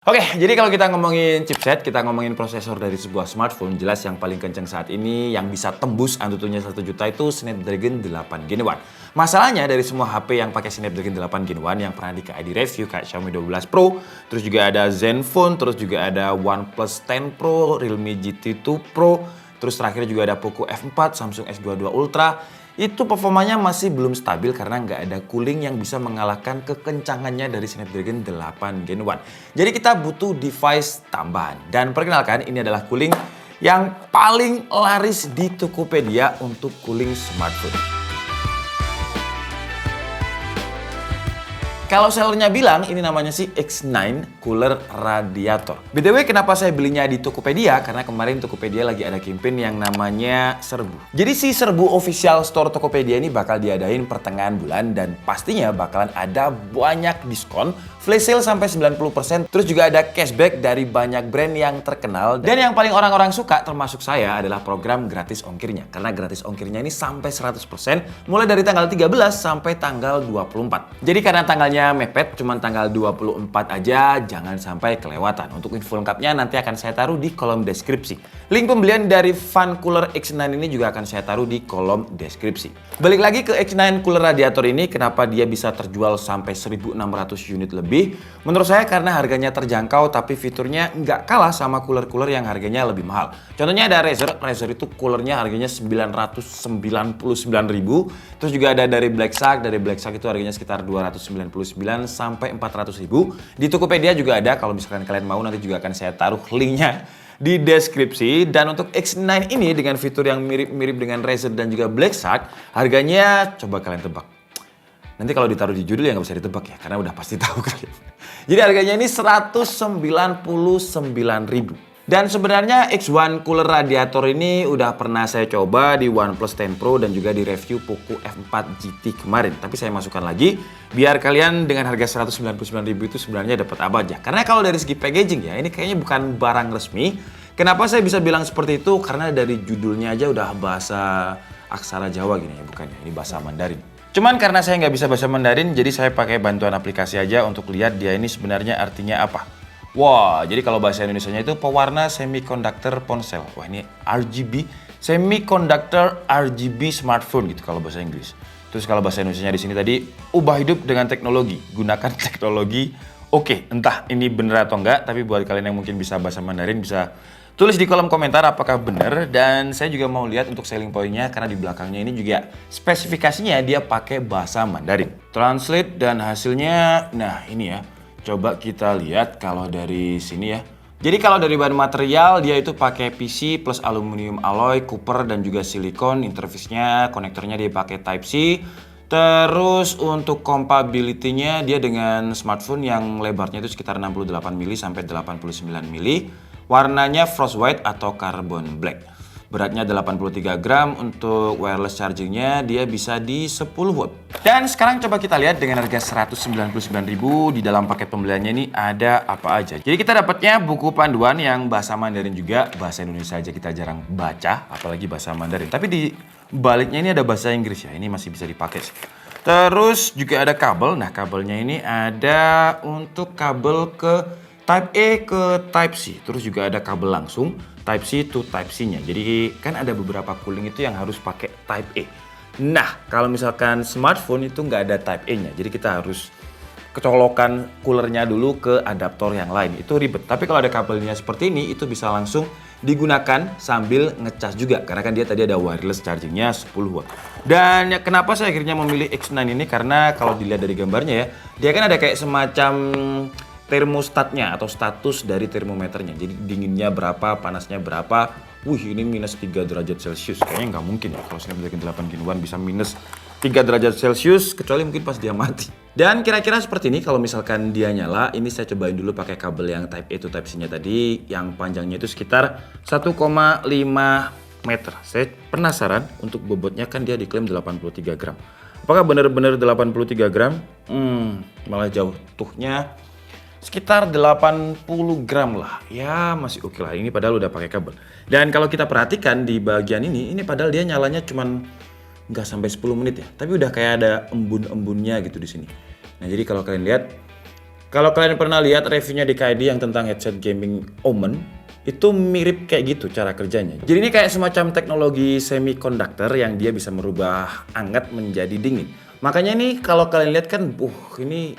Oke, jadi kalau kita ngomongin chipset, kita ngomongin prosesor dari sebuah smartphone, jelas yang paling kenceng saat ini yang bisa tembus Antutunya 1 juta itu Snapdragon 8 Gen 1. Masalahnya dari semua HP yang pakai Snapdragon 8 Gen 1 yang pernah di KID review kayak Xiaomi 12 Pro, terus juga ada Zenfone, terus juga ada OnePlus 10 Pro, Realme GT2 Pro, terus terakhir juga ada Poco F4, Samsung S22 Ultra. Itu performanya masih belum stabil karena nggak ada cooling yang bisa mengalahkan kekencangannya dari Snapdragon 8 Gen 1. Jadi kita butuh device tambahan. Dan perkenalkan, ini adalah cooling yang paling laris di Tokopedia untuk cooling smartphone. Kalau sellernya bilang ini namanya sih X9 Cooler Radiator. BTW kenapa saya belinya di Tokopedia? Karena kemarin Tokopedia lagi ada campaign yang namanya Serbu. Jadi si Serbu official store Tokopedia ini bakal diadain pertengahan bulan dan pastinya bakalan ada banyak diskon, flash sale sampai 90%, terus juga ada cashback dari banyak brand yang terkenal. Dan yang paling orang-orang suka termasuk saya adalah program gratis ongkirnya. Karena gratis ongkirnya ini sampai 100% mulai dari tanggal 13 sampai tanggal 24. Jadi karena tanggalnya mepet, cuman tanggal 24 aja, jangan sampai kelewatan. Untuk info lengkapnya nanti akan saya taruh di kolom deskripsi. Link pembelian dari Fan Cooler X9 ini juga akan saya taruh di kolom deskripsi. Balik lagi ke X9 Cooler Radiator ini, kenapa dia bisa terjual sampai 1.600 unit lebih? Menurut saya karena harganya terjangkau, tapi fiturnya nggak kalah sama cooler-cooler yang harganya lebih mahal. Contohnya ada Razer itu coolernya harganya 999.000. Terus juga ada dari Black Shark itu harganya sekitar 299 sampai 400.000. Di Tokopedia juga ada, kalau misalkan kalian mau nanti juga akan saya taruh linknya di deskripsi. Dan untuk X9 ini dengan fitur yang mirip-mirip dengan Razer dan juga Black Shark, harganya coba kalian tebak. Nanti kalau ditaruh di judul ya nggak bisa ditebak ya, karena udah pasti tahu kalian. Jadi harganya ini 199.000. Dan sebenarnya X1 Cooler Radiator ini udah pernah saya coba di OnePlus 10 Pro dan juga di review Poco F4 GT kemarin. Tapi saya masukkan lagi biar kalian dengan harga 199.000 itu sebenarnya dapat apa aja. Karena kalau dari segi packaging ya, ini kayaknya bukan barang resmi. Kenapa saya bisa bilang seperti itu? Karena dari judulnya aja udah bahasa aksara Jawa gini ya, bukannya ini bahasa Mandarin. Cuman karena saya nggak bisa bahasa Mandarin, jadi saya pakai bantuan aplikasi aja untuk lihat dia ini sebenarnya artinya apa. Wah, jadi kalau bahasa Indonesianya itu pewarna semiconductor ponsel. Wah, ini RGB, semiconductor RGB smartphone gitu kalau bahasa Inggris. Terus kalau bahasa Indonesianya di sini tadi, ubah hidup dengan teknologi, gunakan teknologi. Oke, entah ini bener atau enggak, tapi buat kalian yang mungkin bisa bahasa Mandarin bisa tulis di kolom komentar apakah benar. Dan saya juga mau lihat untuk selling point-nya karena di belakangnya ini juga spesifikasinya dia pakai bahasa Mandarin. Translate dan hasilnya, nah ini ya. Coba kita lihat kalau dari sini ya. Jadi kalau dari bahan material dia itu pakai PC plus aluminium alloy, copper dan juga silikon. Interface-nya, konektornya dia pakai Type-C. Terus untuk compatibility-nya dia dengan smartphone yang lebarnya itu sekitar 68 mili sampai 89 mili. Warnanya frost white atau carbon black. Beratnya 83 gram, untuk wireless chargingnya dia bisa di 10 watt. Dan sekarang coba kita lihat dengan harga 199.000 di dalam paket pembeliannya ini ada apa aja. Jadi kita dapatnya buku panduan yang bahasa Mandarin juga, bahasa Indonesia aja kita jarang baca, apalagi bahasa Mandarin. Tapi di baliknya ini ada bahasa Inggris ya, ini masih bisa dipakai sih. Terus juga ada kabel, nah kabelnya ini ada untuk kabel ke Type A ke Type C, terus juga ada kabel langsung Type C to Type C-nya. Jadi kan ada beberapa cooling itu yang harus pakai Type A. Nah, kalau misalkan smartphone itu nggak ada Type A-nya, jadi kita harus kecolokan coolernya dulu ke adaptor yang lain. Itu ribet. Tapi kalau ada kabelnya seperti ini, itu bisa langsung digunakan sambil ngecas juga. Karena kan dia tadi ada wireless chargingnya 10 watt. Dan ya, kenapa saya akhirnya memilih X9 ini? Karena kalau dilihat dari gambarnya ya, dia kan ada kayak semacam termostatnya atau status dari termometernya. Jadi dinginnya berapa, panasnya berapa. Wih, ini minus 3 derajat Celcius. Kayaknya nggak mungkin ya kalau Snapdragon 8 Gen 1 bisa minus 3 derajat Celcius, kecuali mungkin pas dia mati. Dan kira-kira seperti ini kalau misalkan dia nyala. Ini saya cobain dulu pakai kabel yang Type A to Type C-nya tadi, yang panjangnya itu sekitar 1,5 meter. Saya penasaran untuk bobotnya, kan dia diklaim 83 gram. Apakah benar-benar 83 gram? Malah jauh. Tuhnya sekitar 80 gram lah. Ya masih oke lah, ini padahal udah pakai kabel. Dan kalau kita perhatikan di bagian ini padahal dia nyalanya cuman nggak sampai 10 menit ya. Tapi udah kayak ada embun-embunnya gitu di sini. Nah jadi kalau kalian lihat, Kalau kalian pernah lihat reviewnya di KD yang tentang headset gaming Omen, itu mirip kayak gitu cara kerjanya. Jadi ini kayak semacam teknologi semiconductor yang dia bisa merubah hangat menjadi dingin. Makanya ini kalau kalian lihat kan, ini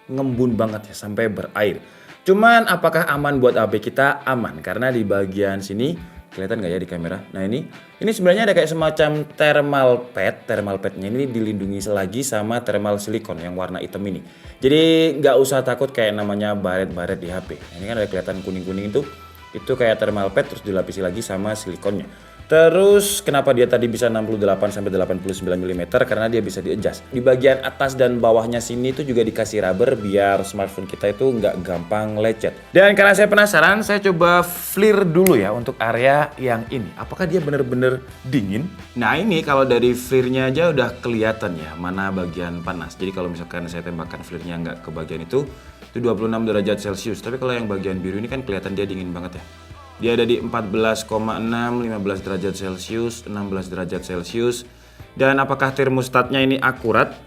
ngembun banget ya sampai berair. Cuman apakah aman buat HP kita? Aman, karena di bagian sini kelihatan nggak ya di kamera? Nah ini sebenarnya ada kayak semacam thermal pad. Thermal padnya ini dilindungi lagi sama thermal silikon yang warna hitam ini. Jadi nggak usah takut kayak namanya baret-baret di HP. Ini kan ada kelihatan kuning-kuning itu kayak thermal pad terus dilapisi lagi sama silikonnya. Terus kenapa dia tadi bisa 68 sampai 89 mm? Karena dia bisa di-adjust. Di bagian atas dan bawahnya sini itu juga dikasih rubber biar smartphone kita itu nggak gampang lecet. Dan karena saya penasaran, saya coba FLIR dulu ya untuk area yang ini. Apakah dia bener-bener dingin? Nah ini kalau dari FLIR-nya aja udah kelihatan ya mana bagian panas. Jadi kalau misalkan saya tembakkan FLIR-nya nggak ke bagian itu 26 derajat Celcius. Tapi kalau yang bagian biru ini kan kelihatan dia dingin banget ya. Dia ada di 14,6, 15 derajat Celcius, 16 derajat Celcius. Dan apakah termostatnya ini akurat?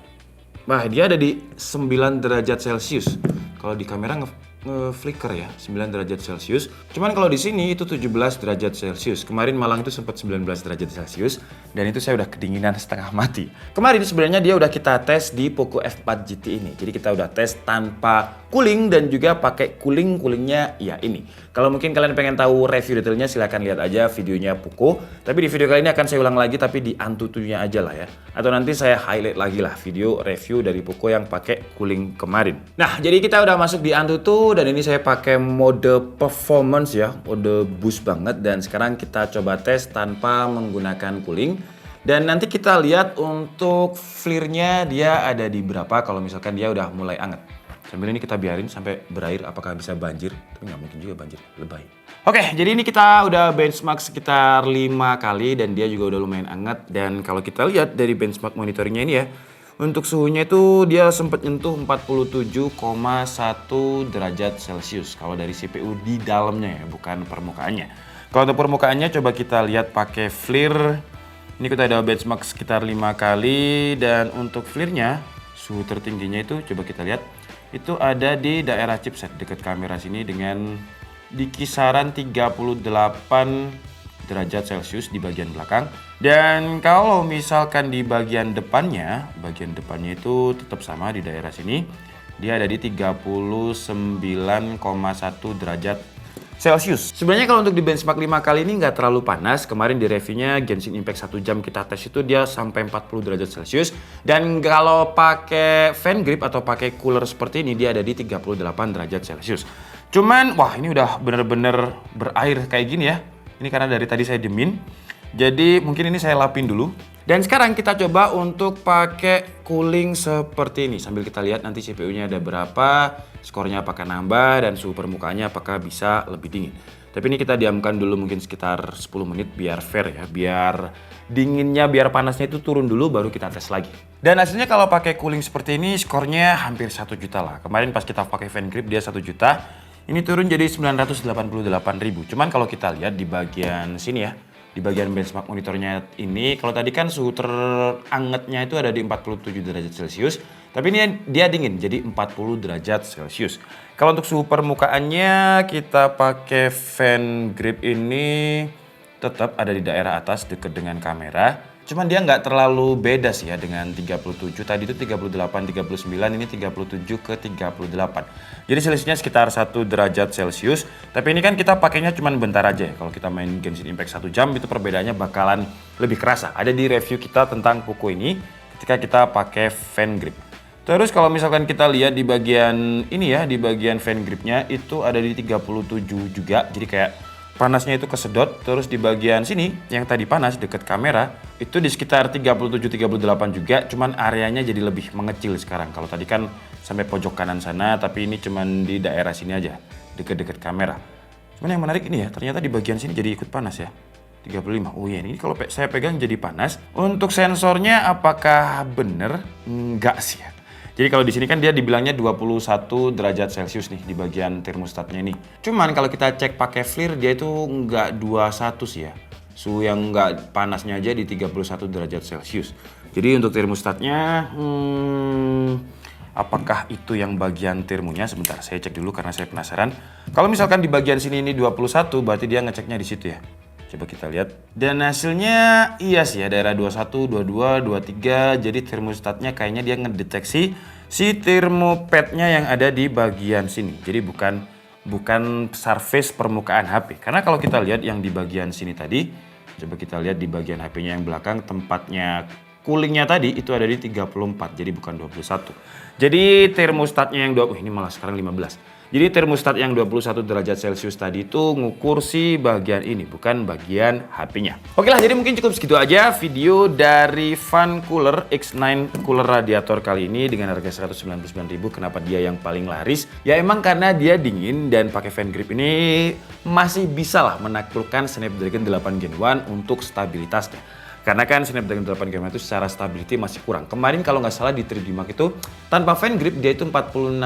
Wah, dia ada di 9 derajat Celcius. Kalau di kamera nge-flicker ya, 9 derajat Celcius. Cuman kalau di sini itu 17 derajat Celcius. Kemarin Malang itu sempat 19 derajat Celcius dan itu saya udah kedinginan setengah mati. Kemarin sebenarnya dia udah kita tes di Poco F4 GT ini. Jadi kita udah tes tanpa cooling dan juga pakai coolingnya ya ini. Kalau mungkin kalian pengen tahu review detailnya silahkan lihat aja videonya Poco. Tapi di video kali ini akan saya ulang lagi tapi di Antutunya aja lah ya. Atau nanti saya highlight lagi lah video review dari Poco yang pakai cooling kemarin. Nah jadi kita udah masuk di Antutu dan ini saya pakai mode performance ya. Mode boost banget dan sekarang kita coba tes tanpa menggunakan cooling. Dan nanti kita lihat untuk FLIR-nya dia ada di berapa kalau misalkan dia udah mulai anget. Sambil ini kita biarin sampai berair apakah bisa banjir. Tapi nggak mungkin juga banjir, lebay. Oke, jadi ini kita udah benchmark sekitar 5 kali dan dia juga udah lumayan anget. Dan kalau kita lihat dari benchmark monitoringnya ini ya, untuk suhunya itu dia sempat nyentuh 47,1 derajat Celcius. Kalau dari CPU di dalamnya ya, bukan permukaannya. Kalau untuk permukaannya coba kita lihat pakai FLIR. Ini kita ada benchmark sekitar 5 kali dan untuk FLIR-nya suhu tertingginya itu coba kita lihat. Itu ada di daerah chipset dekat kamera sini dengan di kisaran 38 derajat Celcius di bagian belakang. Dan kalau misalkan di bagian depannya itu tetap sama di daerah sini. Dia ada di 39,1 derajat Celcius. Sebenarnya kalau untuk di benchmark 5 kali ini nggak terlalu panas. Kemarin di reviewnya Genshin Impact 1 jam kita tes itu dia sampai 40 derajat Celcius. Dan kalau pakai fan grip atau pakai cooler seperti ini dia ada di 38 derajat Celcius. Cuman wah ini udah bener-bener berair kayak gini ya. Ini karena dari tadi saya diemin. Jadi mungkin ini saya lapin dulu. Dan sekarang kita coba untuk pakai cooling seperti ini. Sambil kita lihat nanti CPU-nya ada berapa, skornya apakah nambah, dan suhu permukaannya apakah bisa lebih dingin. Tapi ini kita diamkan dulu mungkin sekitar 10 menit biar fair ya. Biar dinginnya, biar panasnya itu turun dulu baru kita tes lagi. Dan hasilnya kalau pakai cooling seperti ini skornya hampir 1 juta lah. Kemarin pas kita pakai fan grip dia 1 juta. Ini turun jadi 988.000. Cuman kalau kita lihat di bagian sini ya. Di bagian benchmark monitornya ini, kalau tadi kan suhu terangetnya itu ada di 47 derajat Celcius, tapi ini dia dingin, jadi 40 derajat Celcius. Kalau untuk suhu permukaannya, kita pakai fan grip ini tetap ada di daerah atas dekat dengan kamera. Cuman dia nggak terlalu beda sih ya dengan 37. Tadi itu 38, 39, ini 37 ke 38. Jadi selisihnya sekitar 1 derajat Celcius. Tapi ini kan kita pakainya cuman bentar aja ya. Kalau kita main Genshin Impact 1 jam itu perbedaannya bakalan lebih kerasa. Ada di review kita tentang Poco ini ketika kita pakai fan grip. Terus kalau misalkan kita lihat di bagian ini ya, di bagian fan gripnya itu ada di 37 juga. Jadi kayak panasnya itu kesedot. Terus di bagian sini yang tadi panas dekat kamera itu di sekitar 37-38 juga, cuman areanya jadi lebih mengecil sekarang. Kalau tadi kan sampai pojok kanan sana, tapi ini cuman di daerah sini aja dekat-dekat kamera. Cuman yang menarik ini ya, ternyata di bagian sini jadi ikut panas ya. 35. Oh iya, ini kalau saya pegang jadi panas. Untuk sensornya apakah bener? Enggak sih ya. Jadi kalau di sini kan dia dibilangnya 21 derajat Celcius nih di bagian termostatnya ini. Cuman kalau kita cek pakai FLIR dia itu nggak 21 sih ya. Suhu yang nggak panasnya aja di 31 derajat Celcius. Jadi untuk termostatnya Apakah itu yang bagian termonya? Sebentar, saya cek dulu karena saya penasaran. Kalau misalkan di bagian sini ini 21, berarti dia ngeceknya di situ ya. Coba kita lihat. Dan hasilnya iya sih ya, daerah 21, 22, 23. Jadi termostatnya kayaknya dia ngedeteksi si termopadnya yang ada di bagian sini. Jadi bukan surface permukaan HP. Karena kalau kita lihat yang di bagian sini tadi, coba kita lihat di bagian HP-nya yang belakang, tempatnya coolingnya tadi itu ada di 34, jadi bukan 21. Jadi termostatnya yang ini malah sekarang 15. Jadi termostat yang 21 derajat Celcius tadi itu ngukur si bagian ini, bukan bagian HP-nya. Oke lah, jadi mungkin cukup segitu aja video dari Fan Cooler X9 cooler radiator kali ini dengan harga 199.000. Kenapa dia yang paling laris? Ya emang karena dia dingin dan pakai fan grip ini masih bisa lah menaklukkan Snapdragon 8 Gen 1 untuk stabilitasnya. Karena kan Snapdragon 8 Gen 1 itu secara stability masih kurang. Kemarin kalau nggak salah di 3D Mark itu tanpa fan grip dia itu 46%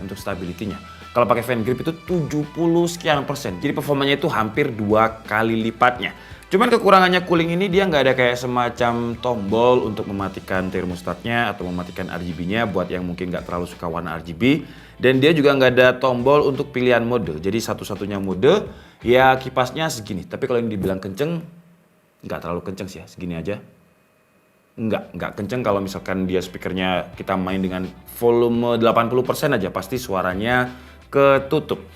untuk stability-nya. Kalau pakai fan grip itu 70 sekian persen. Jadi performanya itu hampir 2 kali lipatnya. Cuman kekurangannya cooling ini dia nggak ada kayak semacam tombol untuk mematikan termostatnya atau mematikan RGB-nya buat yang mungkin nggak terlalu suka warna RGB. Dan dia juga nggak ada tombol untuk pilihan mode. Jadi satu-satunya mode ya kipasnya segini. Tapi kalau ini dibilang kenceng, nggak terlalu kenceng sih ya, segini aja. Nggak kenceng kalau misalkan dia speakernya kita main dengan volume 80% aja, pasti suaranya ketutup.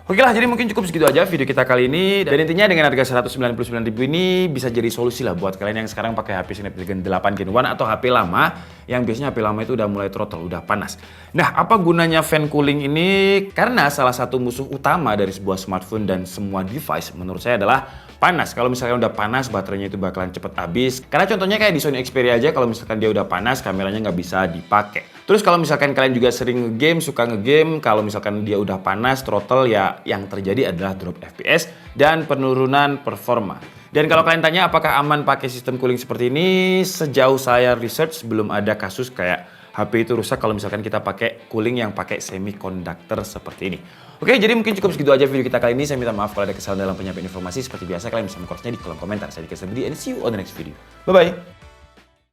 Oke lah, jadi mungkin cukup segitu aja video kita kali ini. Dan intinya dengan harga 199.000 ini bisa jadi solusi lah buat kalian yang sekarang pakai HP Snapdragon 8 Gen 1 atau HP lama yang biasanya HP lama itu udah mulai throttle, udah panas. Nah, apa gunanya fan cooling ini? Karena salah satu musuh utama dari sebuah smartphone dan semua device menurut saya adalah panas. Kalau misalkan udah panas, baterainya itu bakalan cepet habis. Karena contohnya kayak di Sony Xperia aja, kalau misalkan dia udah panas, kameranya nggak bisa dipakai. Terus kalau misalkan kalian juga sering ngegame, suka ngegame, kalau misalkan dia udah panas, throttle ya yang terjadi adalah drop FPS dan penurunan performa. Dan kalau kalian tanya apakah aman pakai sistem cooling seperti ini, sejauh saya research belum ada kasus kayak HP itu rusak kalau misalkan kita pakai cooling yang pakai semiconductor seperti ini. Oke, jadi mungkin cukup segitu aja video kita kali ini. Saya minta maaf kalau ada kesalahan dalam penyampaian informasi. Seperti biasa, kalian bisa mengkoreksinya di kolom komentar. Saya Dika Sabdi, and see you on the next video. Bye-bye!